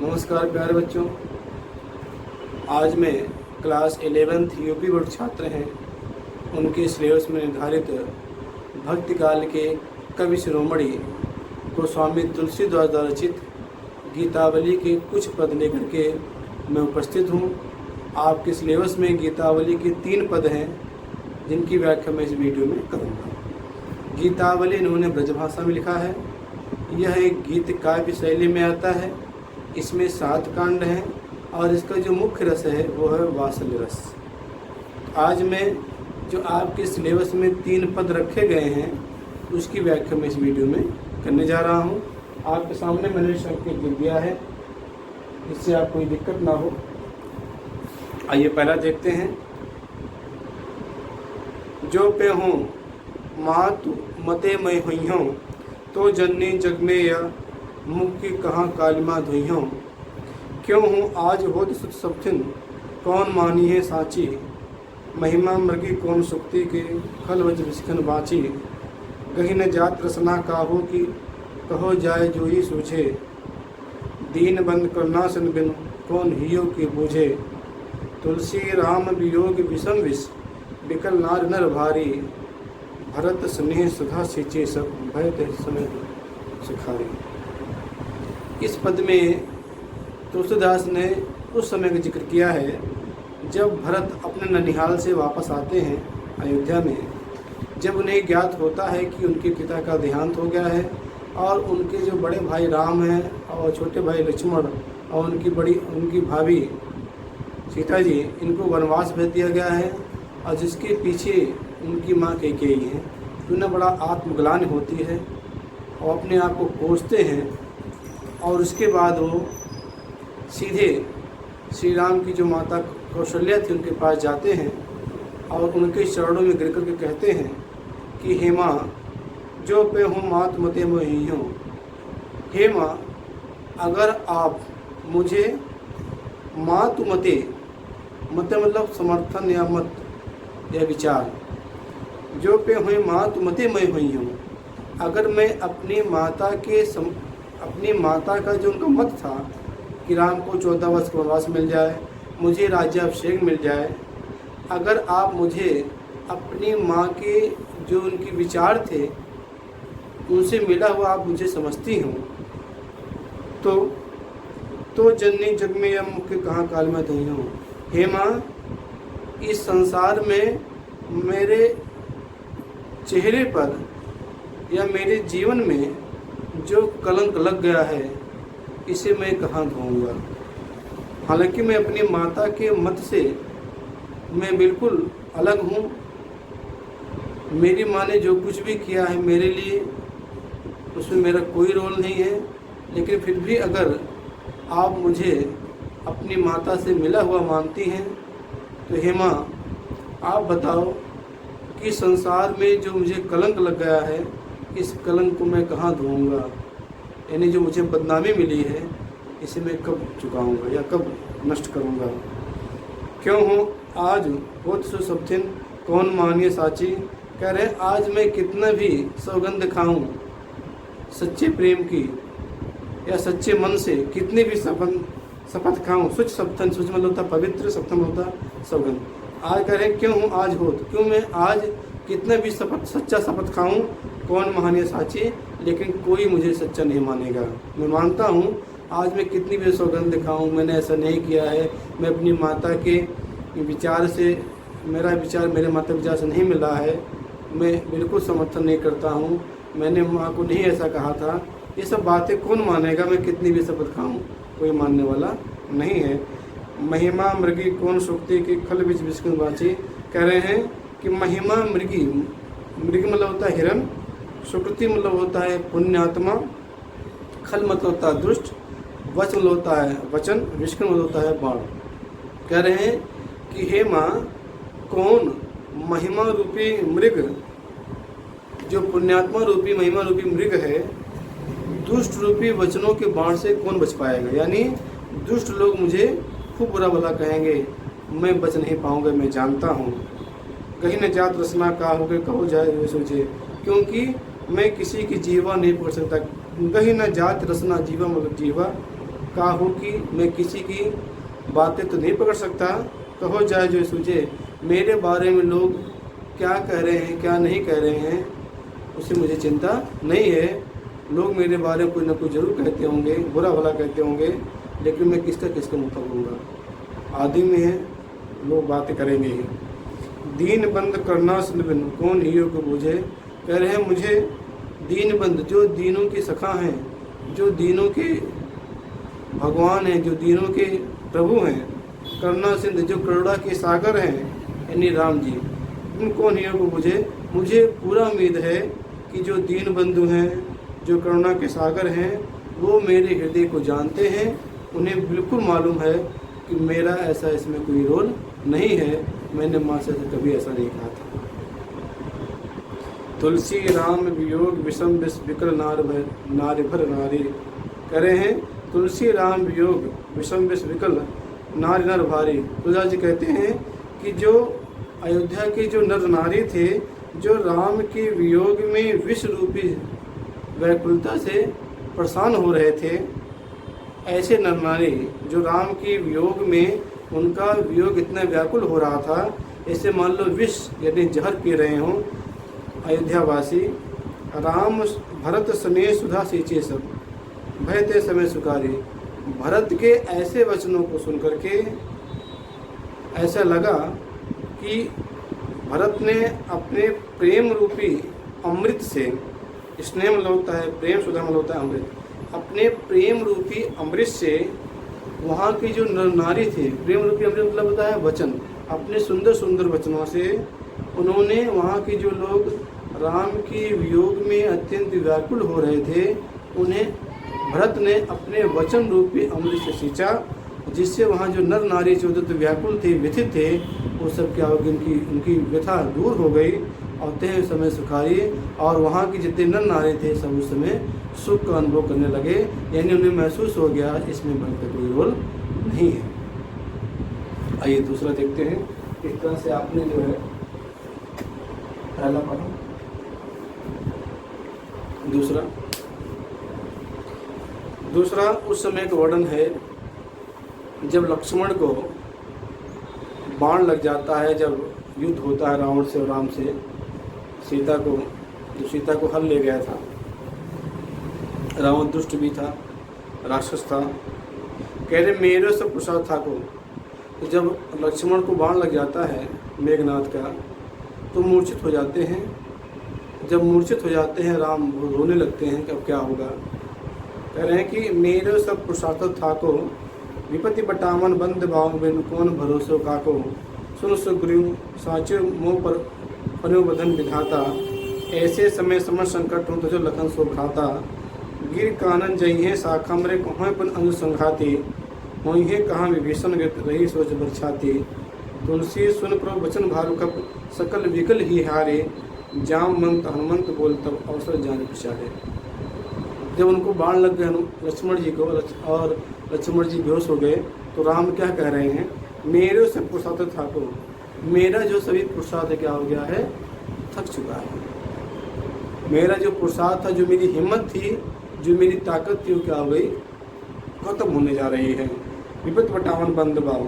नमस्कार प्यारे बच्चों। आज मैं क्लास 11th यूपी बोर्ड छात्र हैं, उनके सिलेबस में निर्धारित भक्ति काल के कवि शिरोमणि गोस्वामी तुलसीदास द्वारा रचित गीतावली के कुछ पद लेकर के मैं उपस्थित हूँ। आपके सिलेबस में गीतावली के 3 पद हैं जिनकी व्याख्या मैं इस वीडियो में करूँगा। गीतावली इन्होंने ब्रजभाषा में लिखा है। यह एक गीत काव्य शैली में आता है। इसमें 7 कांड हैं और इसका जो मुख्य रस है वो है वात्सल्य रस। आज मैं जो आपके सिलेबस में 3 पद रखे गए हैं उसकी व्याख्या मैं इस वीडियो में करने जा रहा हूँ। आपके सामने मैंने संकेत लिख दिया है, इससे आप कोई दिक्कत ना हो। आइए पहला देखते हैं। जो पे हूँ मातु मते मैं हुई हूँ, तो जननी जग में या मुख की कहाँ कालिमा धुई हूँ। क्यों हूँ आज होत सुत सबथिन, कौन मानी है साची। महिमा मृगी कौन सुक्ति के, खल वज विस्खन बाची। गही न जात रसना काहो की, कहो जाए जो ही सूझे। दीन बंद करना सन बिन, कौन हियो के बूझे। तुलसी राम वियोग विषम विष, बिकल नार नर भारी। भरत स्नेह सुधा सिंचे, सब भय ते समय सिखारी। इस पद में तुलसीदास ने उस समय का जिक्र किया है जब भरत अपने ननिहाल से वापस आते हैं अयोध्या में। जब उन्हें ज्ञात होता है कि उनके पिता का देहांत हो गया है और उनके जो बड़े भाई राम हैं और छोटे भाई लक्ष्मण और उनकी भाभी सीता जी, इनको वनवास भेज दिया गया है और जिसके पीछे उनकी माँ कैकेयी है, तो उन्हें बड़ा आत्मग्लानि होती है और अपने आप को कोसते हैं। और उसके बाद वो सीधे श्री राम की जो माता कौशल्या थी उनके पास जाते हैं और उनके चरणों में गिर कर के कहते हैं कि हे माँ, जो पे हूँ मात मते मैं ही हूँ। हे माँ, अगर आप मुझे मातु मते, मते मतलब समर्थन या मत या विचार, जो पे हुए मातु मते मैं हुई हूँ। अगर मैं अपनी माता का जो उनका मत था कि राम को 14 वर्ष का वनवास मिल जाए, मुझे राज्याभिषेक मिल जाए, अगर आप मुझे अपनी माँ के जो उनके विचार थे उनसे मिला हुआ आप मुझे समझती हूँ, तो जननी जग में या मुख्य कहाँ काल में धुई हूँ। हे माँ, इस संसार में मेरे चेहरे पर या मेरे जीवन में जो कलंक लग गया है इसे मैं कहाँ धोऊंगा। हालांकि मैं अपनी माता के मत से मैं बिल्कुल अलग हूँ। मेरी माँ ने जो कुछ भी किया है मेरे लिए उसमें मेरा कोई रोल नहीं है, लेकिन फिर भी अगर आप मुझे अपनी माता से मिला हुआ मानती हैं तो हे माँ, आप बताओ कि संसार में जो मुझे कलंक लग गया है इस कलंक को मैं कहाँ धोऊंगा। यानी जो मुझे बदनामी मिली है इसे मैं कब चुकाऊंगा या कब नष्ट करूंगा। क्यों हूँ आज होत सो सबथिन, कौन मानिए साची। कह रहे आज मैं कितना भी सौगंध खाऊं सच्चे प्रेम की या सच्चे मन से, कितनी भी शपथ खाऊं। सुच सप्तन, सुच मतलब होता पवित्र, सप्तम होता सौगंध। आज कह रहे क्यों हूँ आज होत, क्यों मैं आज कितना भी सच्चा शपथ खाऊं, कौन मानिए साची, लेकिन कोई मुझे सच्चा नहीं मानेगा। मैं मानता हूँ आज मैं कितनी भी सौगंध दिखाऊँ, मैंने ऐसा नहीं किया है। मैं अपनी माता के विचार से, मेरा विचार मेरे माता विचार से नहीं मिला है। मैं बिल्कुल समर्थन नहीं करता हूँ। मैंने माँ को नहीं ऐसा कहा था। ये सब बातें कौन मानेगा। मैं कितनी भी शपथ खाऊँ, कोई मानने वाला नहीं है। महिमा मृगी कौन सुक्ति की, खल बीच विस्कन बाची। कह रहे हैं कि महिमा मृगी, मृग मतलब होता है हिरण, सुकृति मतलब होता है पुण्यात्मा, खल मतलब होता है दुष्ट, वच मतलब होता है वचन, विष्णु मतलब होता है बाण। कह रहे हैं कि हे माँ, कौन महिमा रूपी मृग, जो पुण्यात्मा रूपी महिमा रूपी मृग है, दुष्ट रूपी वचनों के बाण से कौन बच पाएगा। यानी दुष्ट लोग मुझे खूब बुरा भला कहेंगे, मैं बच नहीं पाऊंगा, मैं जानता हूँ। कहीं न जात रसना का हो गए, कहो जाए वे सोचे, क्योंकि मैं किसी की जीवा नहीं पकड़ सकता। कहीं न जात रसना, जीवा मतलब जीवा, काहू की मैं किसी की बातें तो नहीं पकड़ सकता। कहो जाए जो सूझे, मेरे बारे में लोग क्या कह रहे हैं क्या नहीं कह रहे हैं उसे मुझे चिंता नहीं है। लोग मेरे बारे में कुछ ना कुछ जरूर कहते होंगे, बुरा भला कहते होंगे, लेकिन मैं किसका मुँह पकड़ूंगा। आदमी में है, लोग बातें करेंगे ही। दीन बंद करना सुन कौन ही को बूझे। कह रहे हैं मुझे दीन बंद, जो दीनों की सखा हैं, जो दीनों के भगवान हैं, जो दीनों के प्रभु हैं, करुणा सिंध जो करुणा के सागर हैं यानी राम जी, उनको नहीं को मुझे पूरा उम्मीद है कि जो दीन बंधु हैं, जो करुणा के सागर हैं, वो मेरे हृदय को जानते हैं। उन्हें बिल्कुल मालूम है कि मेरा ऐसा इसमें कोई रोल नहीं है। मैंने माँ से कभी ऐसा नहीं कहा था। तुलसी राम वियोग विषम विष विकल नारी भर नारी। कह रहे हैं तुलसी राम वियोग विषम विष विकल नारी नर भारी। तुलसी जी कहते हैं कि जो अयोध्या के जो नर नारी थे, जो राम के वियोग में विष रूपी व्याकुलता से परेशान हो रहे थे, ऐसे नर नारी जो राम के वियोग में उनका वियोग इतना व्याकुल हो रहा था, ऐसे मान लो विष यानी जहर पी रहे हों अयोध्यावासी। राम भरत स्नेह सुधा सींचे सब भय ते समय सुकारी। भरत के ऐसे वचनों को सुनकर के ऐसा लगा कि भरत ने अपने प्रेम रूपी अमृत से, स्नेह मतलब होता है प्रेम, सुधा मतलब होता है अमृत, अपने प्रेम रूपी अमृत से वहाँ की जो नर नारी थे, प्रेम रूपी अमृत मतलब होता है वचन, अपने सुंदर सुंदर वचनों से उन्होंने वहाँ के जो लोग राम के वियोग में अत्यंत व्याकुल हो रहे थे, उन्हें भरत ने अपने वचन रूपी अमृत से सींचा, जिससे वहाँ जो नर नारी जो तो व्याकुल थे, व्यथित थे, वो सब क्या हो गई, उनकी व्यथा दूर हो गई और तय समय सुखाई। और वहाँ के जितने नर नारी थे सब उस समय सुख का अनुभव करने लगे, यानी उन्हें महसूस हो गया इसमें भक्त का कोई रोल नहीं है। आइए दूसरा देखते हैं। इस तरह से आपने जो है पहला पढ़ा, दूसरा उस समय का वर्णन है जब लक्ष्मण को बाण लग जाता है, जब युद्ध होता है रावण से और राम से, सीता को हल ले गया था। रावण दुष्ट भी था, राक्षस था। कह रहे मेरे से प्रसाद था को, तो जब लक्ष्मण को बाण लग जाता है मेघनाथ का तो मूर्छित हो जाते हैं। जब मूर्छित हो जाते हैं राम, वो रोने लगते हैं कि अब क्या होगा। कह रहे हैं कि मेरे सब प्रसाद था को, विपत्ति बटावन बंद बाग बिन कौन भरोसे काको। सुन सुग्रीव साचे मोह पर पनुबधन विधाता। ऐसे समय समझ संकट हो तो जो लखन सो खाता। गिर कानन जइहे शाखा मरे कहाँ पन अनुसंघाती। होइहे कहाँ विभीषण रही सोच बरछाती। तुलसी सुन प्रभु वचन भालु कप सकल विकल ही हारे। जाम मंत हनुमंत बोल तब अवसर जान पिछाड़े। जब उनको बाण लग गए लक्ष्मण जी को और लक्ष्मण जी बेहोश हो गए तो राम क्या कह रहे हैं, मेरे से पुरुषार्थ था को, मेरा जो सभी पुरुषार्थ क्या हो गया है, थक चुका है। मेरा जो पुरुषार्थ था, जो मेरी हिम्मत थी, जो मेरी ताकत थी, वो क्या हो गई, खत्म होने जा रही है। विपत बटावन बंद बाहु,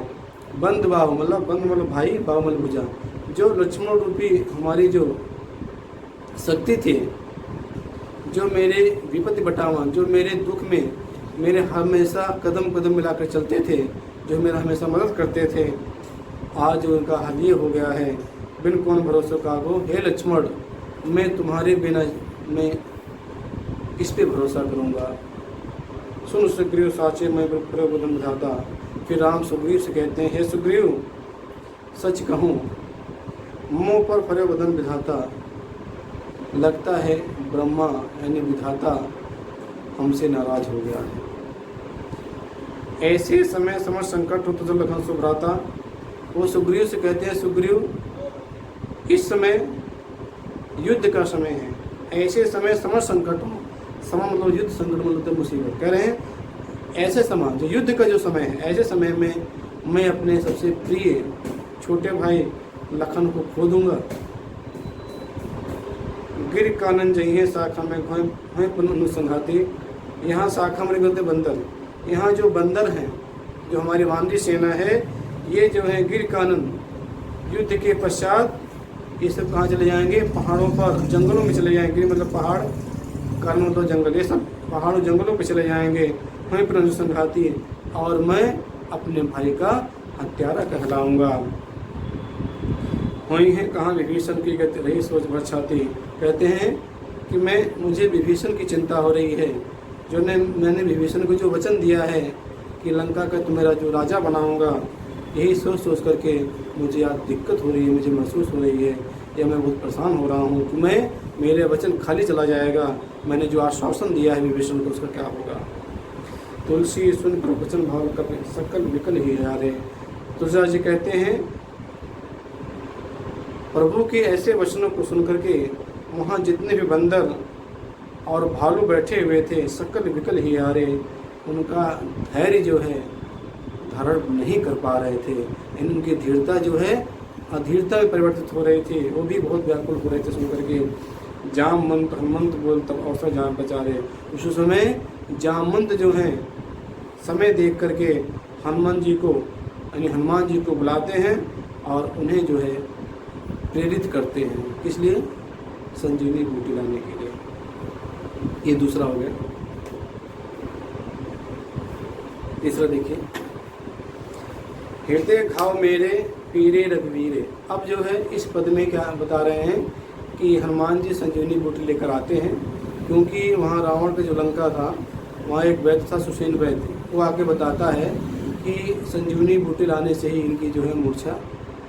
बंद बाहु मतलब भाई, बाहु मतलब भुजा। जो लक्ष्मण रूपी हमारी जो शक्ति थी, जो मेरे विपत्ति बटावन, जो मेरे दुख में मेरे हमेशा कदम कदम मिलाकर चलते थे, जो मेरा हमेशा मदद करते थे, आज उनका हाल ये हो गया है। बिन कौन भरोसे कागो, हे लक्ष्मण मैं तुम्हारे बिना मैं किस पे भरोसा करूँगा। सुन सुग्रीव साचे मैं प्रबोधन विधाता। फिर राम सुग्रीव से कहते हैं, हे सुग्रीव सच कहूँ मुँह पर फरे वदन विधाता। लगता है ब्रह्मा यानी विधाता हमसे नाराज हो गया है। ऐसे समय समझ संकट हो तो जब लखन सो भ्राता। वो सुग्रीव से कहते हैं, सुग्रीव इस समय युद्ध का समय है, ऐसे समय समझ संकट हो, समय मतलब युद्ध, संकट मतलब मुसीबत। कह रहे हैं ऐसे समय जो युद्ध का जो समय है, ऐसे समय में मैं अपने सबसे प्रिय छोटे भाई लखन को खो दूंगा। गिर कानन जइहे शाखा में घोय पुन अनुसंघाती। यहाँ शाखा में बोलते बंदर, यहाँ जो बंदर हैं, जो हमारी वानरी सेना है, ये जो है गिर कानन युद्ध के पश्चात ये सब कहाँ चले जाएंगे? पहाड़ों पर, जंगलों में चले जाएंगे। मतलब पहाड़, कानून मतलब जंगल, ये सब पहाड़ों जंगलों पर चले जाएंगे। वहीं पर अनुसंघाती, और मैं अपने भाई का हत्यारा कहलाऊंगा। वहीं है कहाँ विभीषण की गति रही सोच भरछाती। कहते हैं कि मुझे विभीषण की चिंता हो रही है, मैंने विभीषण को जो वचन दिया है कि लंका का तुम्हारा जो राजा बनाऊंगा, यही सोच सोच करके मुझे आज दिक्कत हो रही है, मुझे महसूस हो रही है, या मैं बहुत परेशान हो रहा हूँ कि मेरे वचन खाली चला जाएगा। मैंने जो आश्वासन दिया है विभीषण को, उसका क्या होगा? तुलसी सुन प्रवचन भाव कर सकल विकल ही हारे। तुलसीदास जी कहते हैं, प्रभु के ऐसे वचनों को सुन करके वहाँ जितने भी बंदर और भालू बैठे हुए थे, सकल विकल ही हारे, उनका धैर्य जो है धारण नहीं कर पा रहे थे। उनकी धीरता जो है अधीरता में परिवर्तित हो रही थी। वो भी बहुत व्याकुल हो रहे थे सुन करके। जामवंत हनुमंत बोल तब अवसर जाम बचारे। उस समय जामवंत जो हैं समय देख करके हनुमान जी को, यानी हनुमान जी को बुलाते हैं और उन्हें जो है प्रेरित करते हैं। किस लिए? संजीवनी बूटी लाने के लिए। ये दूसरा हो गया। तीसरा देखिए, हृदय घाव मेरे पीरे रघुवीरे। अब जो है इस पद में क्या बता रहे हैं कि हनुमान जी संजीवनी बूटी लेकर आते हैं, क्योंकि वहाँ रावण का जो लंका था, वहाँ एक वैद्य था, सुसेन वैद्य, वो आके बताता है कि संजीवनी बूटी लाने से ही इनकी जो है मूर्छा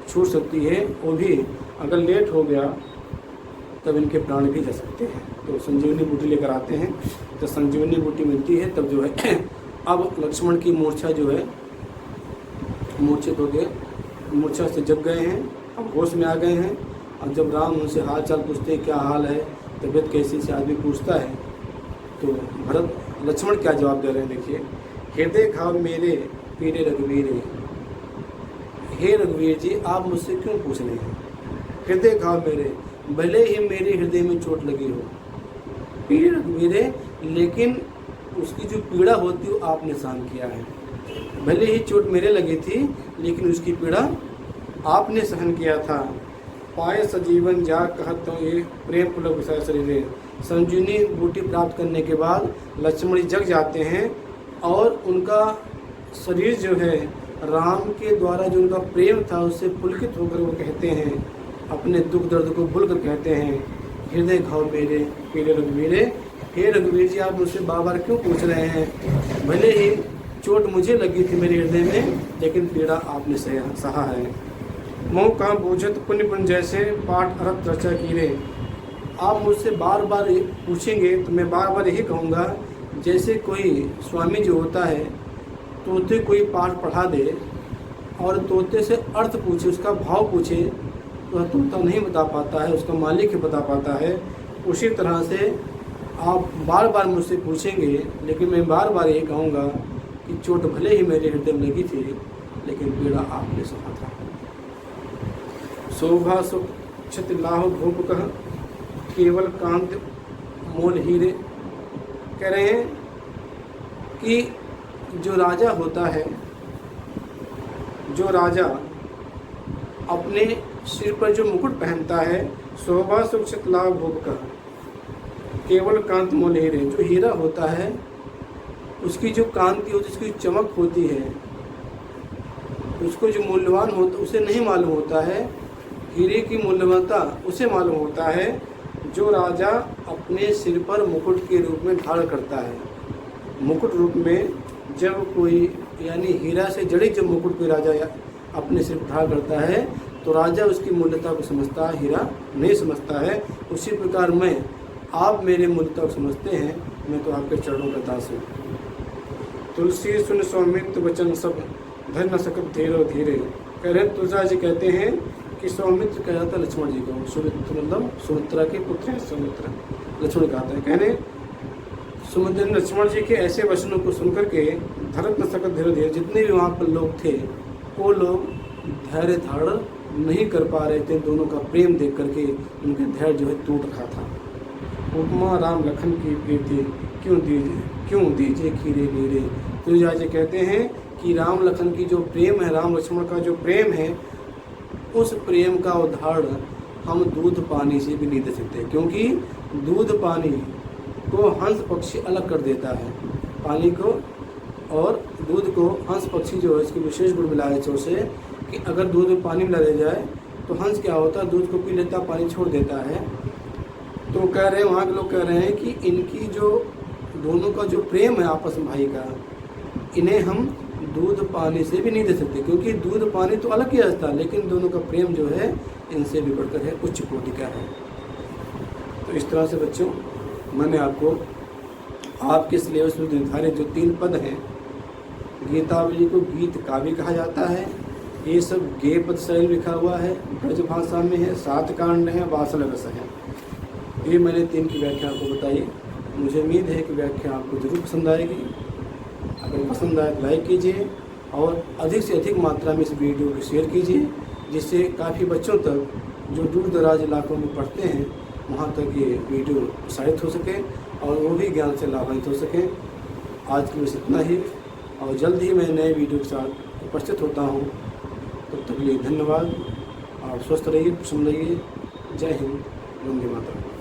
छूट सकती है, वो भी अगर लेट हो गया तब इनके प्राण भी जा सकते हैं। तो संजीवनी बूटी लेकर आते हैं, तो संजीवनी बूटी मिलती है तब जो है अब लक्ष्मण की मूर्छा जो है मूर्छित हो गए, मूर्छा से जग गए हैं, अब होश में आ गए हैं। और जब राम उनसे हाल चाल पूछते हैं, क्या हाल है, तबीयत कैसी से आदमी पूछता है, तो भरत लक्ष्मण क्या जवाब दे रहे हैं? देखिए, हृदय घाव मेरे पीरे रघुवीर। हे रघुवीर जी, आप मुझसे क्यों पूछ रहे हैं? हृदय घाव मेरे, भले ही मेरे हृदय में चोट लगी हो, पीरे रघुवीर, लेकिन उसकी जो पीड़ा होती है वो आपने सहन किया है। भले ही चोट मेरे लगी थी, लेकिन उसकी पीड़ा आपने सहन किया था। पाए सजीवन जा कहत तो ये प्रेम पुलक विषय शरीर। संजीवनी बूटी प्राप्त करने के बाद लक्ष्मण जी जग जाते हैं और उनका शरीर जो है राम के द्वारा जो उनका प्रेम था उससे पुलकित होकर वो कहते हैं, अपने दुख दर्द को भूल कर कहते हैं, हृदय घाव मेरे पीरे रघुवीरे। हे रघुवीर जी, आप मुझसे बार बार क्यों पूछ रहे हैं? भले ही चोट मुझे लगी थी मेरे हृदय में, लेकिन पीड़ा आपने सहा है। मोह का बूझत पुण्य पुण्य जैसे पाठ अरत रचा कीरे। आप मुझसे बार बार पूछेंगे तो मैं बार बार यही कहूँगा, जैसे कोई स्वामी जो होता है, तोते कोई पाठ पढ़ा दे और तोते से अर्थ पूछे, उसका भाव पूछे, तो वह तोता नहीं बता पाता है, उसका मालिक ही बता पाता है। उसी तरह से आप बार बार मुझसे पूछेंगे, लेकिन मैं बार बार यही कहूँगा कि चोट भले ही मेरे हृदय में लगी थी, लेकिन पीड़ा आपने सहा था। शोभा सुख क्षत लाह भूप कह केवल कांत मोल हीरे। कह रहे हैं कि जो राजा होता है, जो राजा अपने सिर पर जो मुकुट पहनता है, शोभा सुख क्षत लाह भूप कह केवल कांत मोल हीरे। जो हीरा होता है उसकी जो कांति होती है, उसकी चमक होती है, उसको जो मूल्यवान होता उसे नहीं मालूम होता है। हीरे की मूल्यवानता उसे मालूम होता है जो राजा अपने सिर पर मुकुट के रूप में धारण करता है। मुकुट रूप में जब कोई, यानी हीरा से जड़ित जब मुकुट कोई राजा अपने सिर पर धारण करता है, तो राजा उसकी मूल्यता को समझता है, हीरा नहीं समझता है। उसी प्रकार मैं, आप मेरे मूल्यता को समझते हैं, मैं तो आपके चरणों का दास हूँ। तुलसी सुन सौमित्र वचन सब धर न सकत धीरे धीरे। कह रहे तुलसीदास जी कहते हैं कि सौमित्र कह जाता है लक्ष्मण जी को, सुमित्र मतलब सुमित्रा के पुत्र हैं, सौमित्र लक्ष्मण कहते हैं। कहने सुमित्र लक्ष्मण जी के ऐसे वचनों को सुनकर के धरत न सकत धीरे धीरे, जितने भी वहाँ पर लोग थे वो लोग धैर्य धारण नहीं कर पा रहे थे। दोनों का प्रेम देख करके उनके धैर्य जो है टूट रहा था। उपमा राम लखन की प्रीति क्यों दीजिए खीरे नीरे। तुलसीदास जी कहते हैं कि राम लखन की जो प्रेम है, राम लक्ष्मण का जो प्रेम है, उस प्रेम का उदाहरण हम दूध पानी से भी नहीं दे सकते, क्योंकि दूध पानी को हंस पक्षी अलग कर देता है। पानी को और दूध को हंस पक्षी जो है इसके विशेष गुण मिला है इस ओर से कि अगर दूध में पानी मिला दिया जाए तो हंस क्या होता है, दूध को पी लेता, पानी छोड़ देता है। तो कह रहे हैं, वहाँ के लोग कह रहे हैं कि इनकी जो दोनों का जो प्रेम है आपस में भाई का, इन्हें हम दूध पानी से भी नहीं दे सकते, क्योंकि दूध पानी तो अलग ही रहता है, लेकिन दोनों का प्रेम जो है इनसे भी बढ़कर है, उच्च कोटि का है। तो इस तरह से बच्चों मैंने आपको आपके सिलेबस में निर्धारित जो 3 पद हैं, गीतावली को गीत काव्य कहा जाता है, ये सब गेय पद शैली लिखा हुआ है, ब्रज भाषा में है, 7 कांड हैं, वासल रस है। ये मैंने 3 की व्याख्या आपको बताई। मुझे उम्मीद है कि व्याख्या आपको जरूर पसंद आएगी। अगर पसंद आए तो लाइक कीजिए और अधिक से अधिक मात्रा में इस वीडियो को शेयर कीजिए, जिससे काफ़ी बच्चों तक जो दूर दराज इलाकों में पढ़ते हैं वहाँ तक ये वीडियो प्रसारित हो सके और वो भी ज्ञान से लाभान्वित हो सकें। आज के लिए बस इतना ही, और जल्द ही मैं नए वीडियो के साथ उपस्थित होता हूँ। तब तक के लिए धन्यवाद। आप स्वस्थ रहिए, प्रसन्न रहिए। जय हिंद, वंदे मातरम।